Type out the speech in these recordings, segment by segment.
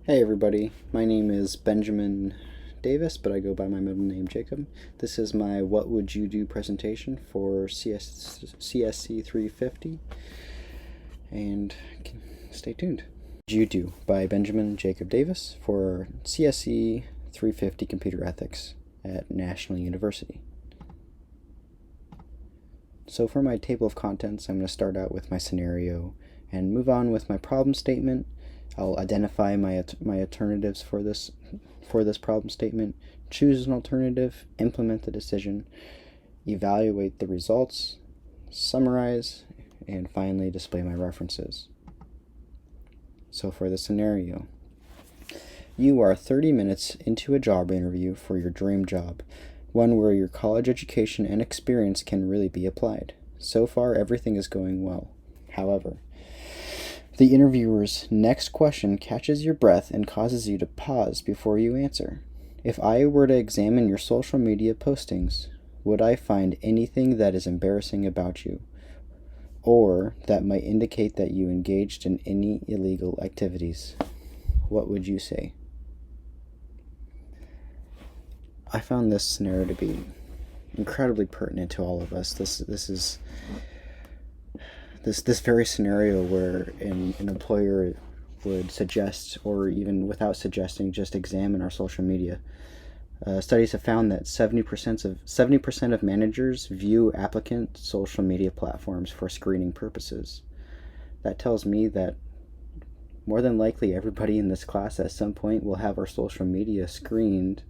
Hey everybody, my name is Benjamin Davis, but I go by my middle name Jacob. This is my What Would You Do presentation for CSC350, and stay tuned. What Would You Do by Benjamin Jacob Davis for CSC350 Computer Ethics at National University. So for my table of contents, I'm going to start out with my scenario and move on with my problem statement. I'll identify my alternatives for this problem statement, choose an alternative, implement the decision, evaluate the results, summarize, and finally display my references. So for the scenario, you are 30 minutes into a job interview for your dream job, one where your college education and experience can really be applied. So far, everything is going well. However, the interviewer's next question catches your breath and causes you to pause before you answer. If I were to examine your social media postings, would I find anything that is embarrassing about you, or that might indicate that you engaged in any illegal activities? What would you say? I found this scenario to be incredibly pertinent to all of us. This very scenario where an employer would suggest, or even without suggesting, just examine our social media. Studies have found that 70% of managers view applicant social media platforms for screening purposes. That tells me that more than likely everybody in this class at some point will have our social media screened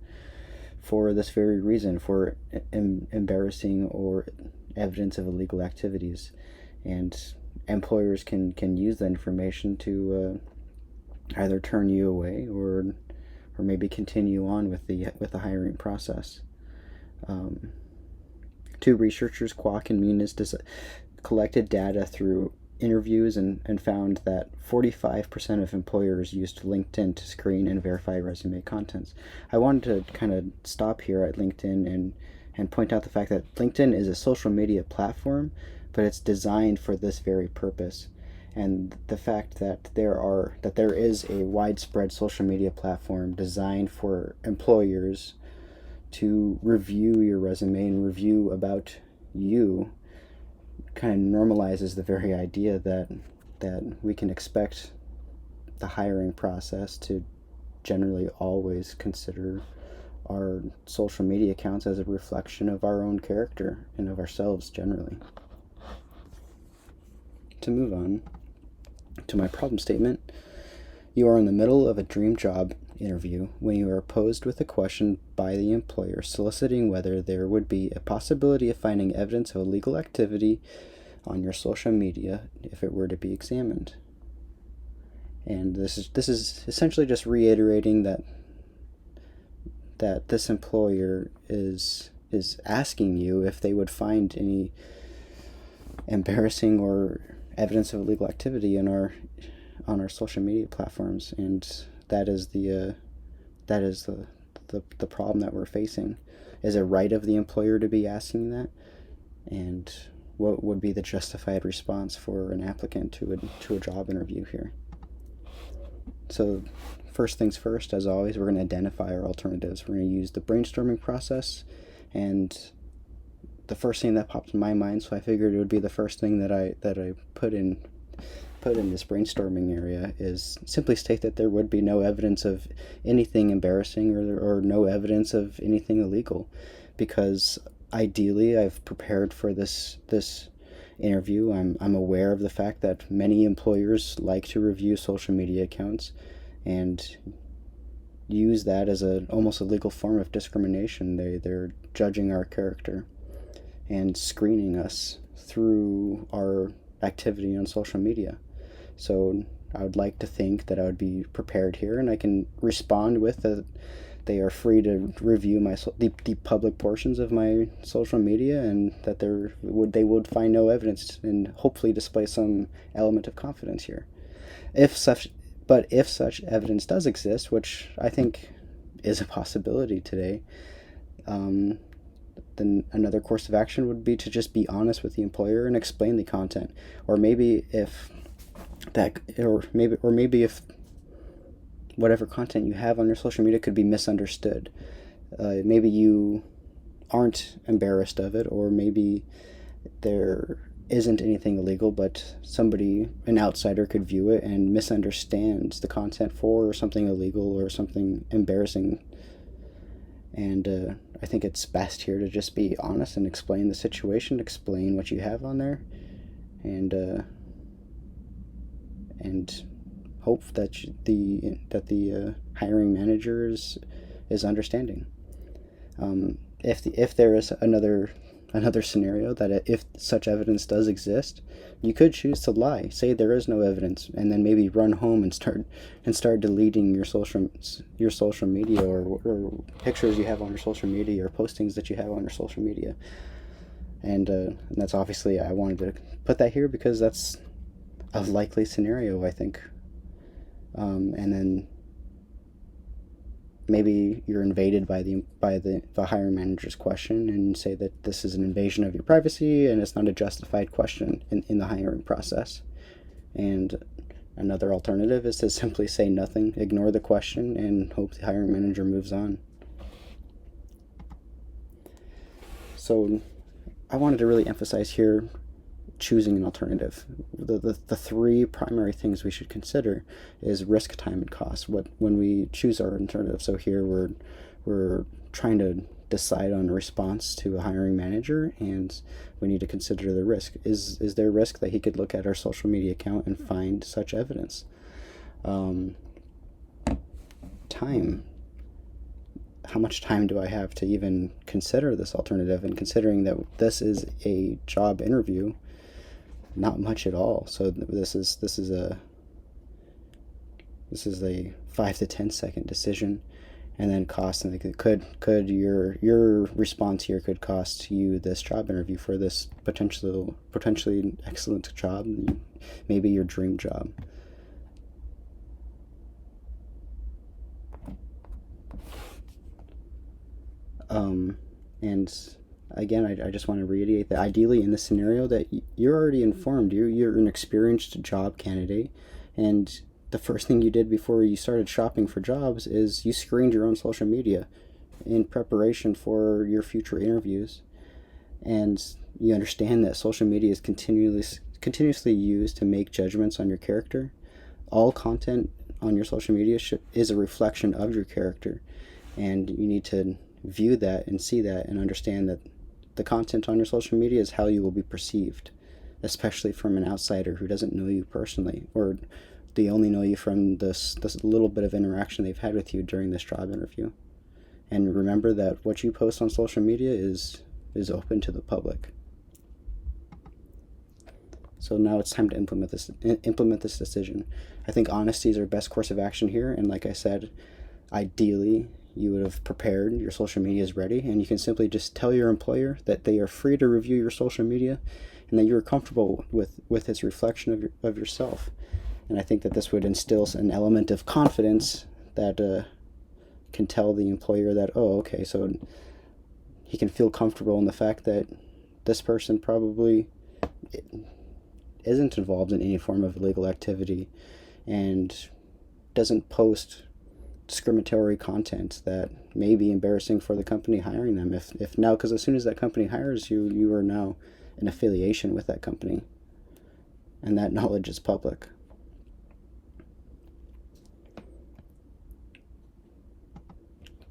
for this very reason, for embarrassing or evidence of illegal activities. And employers can use that information to either turn you away or maybe continue on with the hiring process. Two researchers, Kwok and Muniz, collected data through interviews and found that 45% of employers used LinkedIn to screen and verify resume contents. I wanted to kind of stop here at LinkedIn and point out the fact that LinkedIn is a social media platform, but it's designed for this very purpose. And the fact that there is a widespread social media platform designed for employers to review your resume and review about you kind of normalizes the very idea that we can expect the hiring process to generally always consider our social media accounts as a reflection of our own character and of ourselves generally. To move on to my problem statement, you are in the middle of a dream job interview when you are posed with a question by the employer soliciting whether there would be a possibility of finding evidence of illegal activity on your social media if it were to be examined. And this is essentially just reiterating that this employer is asking you if they would find any embarrassing or evidence of illegal activity on our social media platforms, and that is the problem that we're facing. Is it right of the employer to be asking that? And what would be the justified response for an applicant to a job interview here? So first things first, as always, we're going to identify our alternatives. We're going to use the brainstorming process, and the first thing that popped in my mind, so I figured it would be the first thing that I put in this brainstorming area, is simply state that there would be no evidence of anything embarrassing or no evidence of anything illegal, because ideally I've prepared for this interview. I'm aware of the fact that many employers like to review social media accounts and use that as almost a legal form of discrimination. They're judging our character and screening us through our activity on social media. So I would like to think that I would be prepared here, and I can respond with that they are free to review the public portions of my social media, and that they would find no evidence, and hopefully display some element of confidence here. If such evidence does exist, which I think is a possibility today, then another course of action would be to just be honest with the employer and explain the content. Or maybe if whatever content you have on your social media could be misunderstood. Maybe you aren't embarrassed of it, or maybe there isn't anything illegal, but somebody, an outsider, could view it and misunderstands the content for something illegal or something embarrassing. And I think it's best here to just be honest and explain the situation, explain what you have on there, and hope that the hiring manager is understanding. If there is another scenario that if such evidence does exist, you could choose to lie, say there is no evidence, and then maybe run home and start deleting your social media or pictures you have on your social media or postings that you have on your social media. And that's obviously, I wanted to put that here because that's a likely scenario, I think. And then maybe you're invaded by the hiring manager's question and say that this is an invasion of your privacy and it's not a justified question in the hiring process. And another alternative is to simply say nothing, ignore the question, and hope the hiring manager moves on. So I wanted to really emphasize here choosing an alternative. The three primary things we should consider is risk, time, and cost when we choose our alternative. So here we're trying to decide on a response to a hiring manager, and we need to consider the risk. Is there a risk that he could look at our social media account and find such evidence? Time. How much time do I have to even consider this alternative? And considering that this is a job interview, not much at all. So this is a 5 to 10 second decision. And then cost, and could your response here could cost you this job interview for this potentially excellent job, maybe your dream job. And again, I just want to reiterate that ideally in this scenario that you're already informed. You're an experienced job candidate, and the first thing you did before you started shopping for jobs is you screened your own social media in preparation for your future interviews. And you understand that social media is continuously used to make judgments on your character. All content on your social media is a reflection of your character, and you need to view that and see that and understand that the content on your social media is how you will be perceived, especially from an outsider who doesn't know you personally, or they only know you from this little bit of interaction they've had with you during this job interview. And remember that what you post on social media is open to the public. So now it's time to implement this decision. I think honesty is our best course of action here, and like I said, ideally you would have prepared, your social media is ready, and you can simply just tell your employer that they are free to review your social media and that you're comfortable with its reflection of yourself. And I think that this would instill an element of confidence that can tell the employer that, oh, okay, so he can feel comfortable in the fact that this person probably isn't involved in any form of illegal activity and doesn't post discriminatory content that may be embarrassing for the company hiring them. If now, because as soon as that company hires you, you are now in affiliation with that company, and that knowledge is public.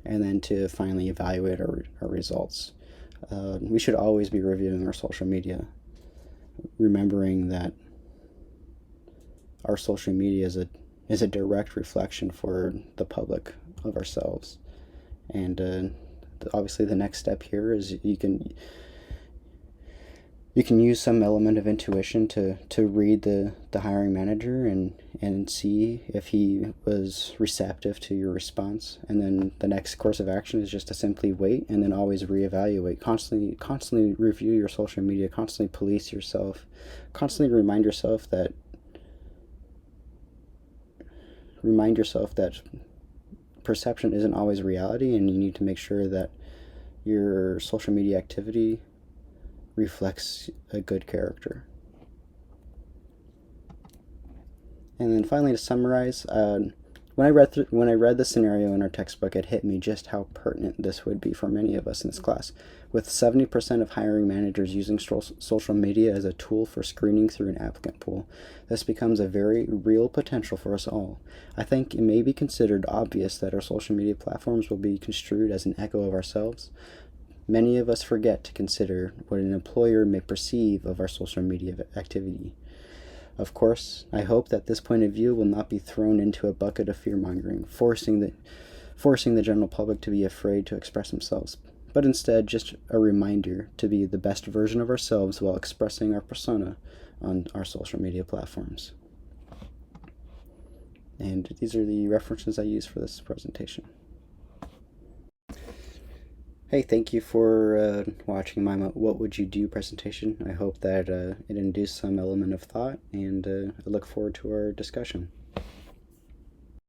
And then to finally evaluate our results. We should always be reviewing our social media, remembering that our social media is a direct reflection for the public of ourselves. And obviously the next step here is you can use some element of intuition to read the hiring manager and see if he was receptive to your response. And then the next course of action is just to simply wait and then always reevaluate. Constantly review your social media, constantly police yourself, constantly remind yourself that perception isn't always reality, and you need to make sure that your social media activity reflects a good character. And then finally, to summarize, when I read the scenario in our textbook, it hit me just how pertinent this would be for many of us in this class. With 70% of hiring managers using social media as a tool for screening through an applicant pool, this becomes a very real potential for us all. I think it may be considered obvious that our social media platforms will be construed as an echo of ourselves. Many of us forget to consider what an employer may perceive of our social media activity. Of course, I hope that this point of view will not be thrown into a bucket of fear-mongering, forcing the general public to be afraid to express themselves, but instead just a reminder to be the best version of ourselves while expressing our persona on our social media platforms. And these are the references I use for this presentation. Hey, thank you for watching my What Would You Do presentation. I hope that it induced some element of thought, and I look forward to our discussion.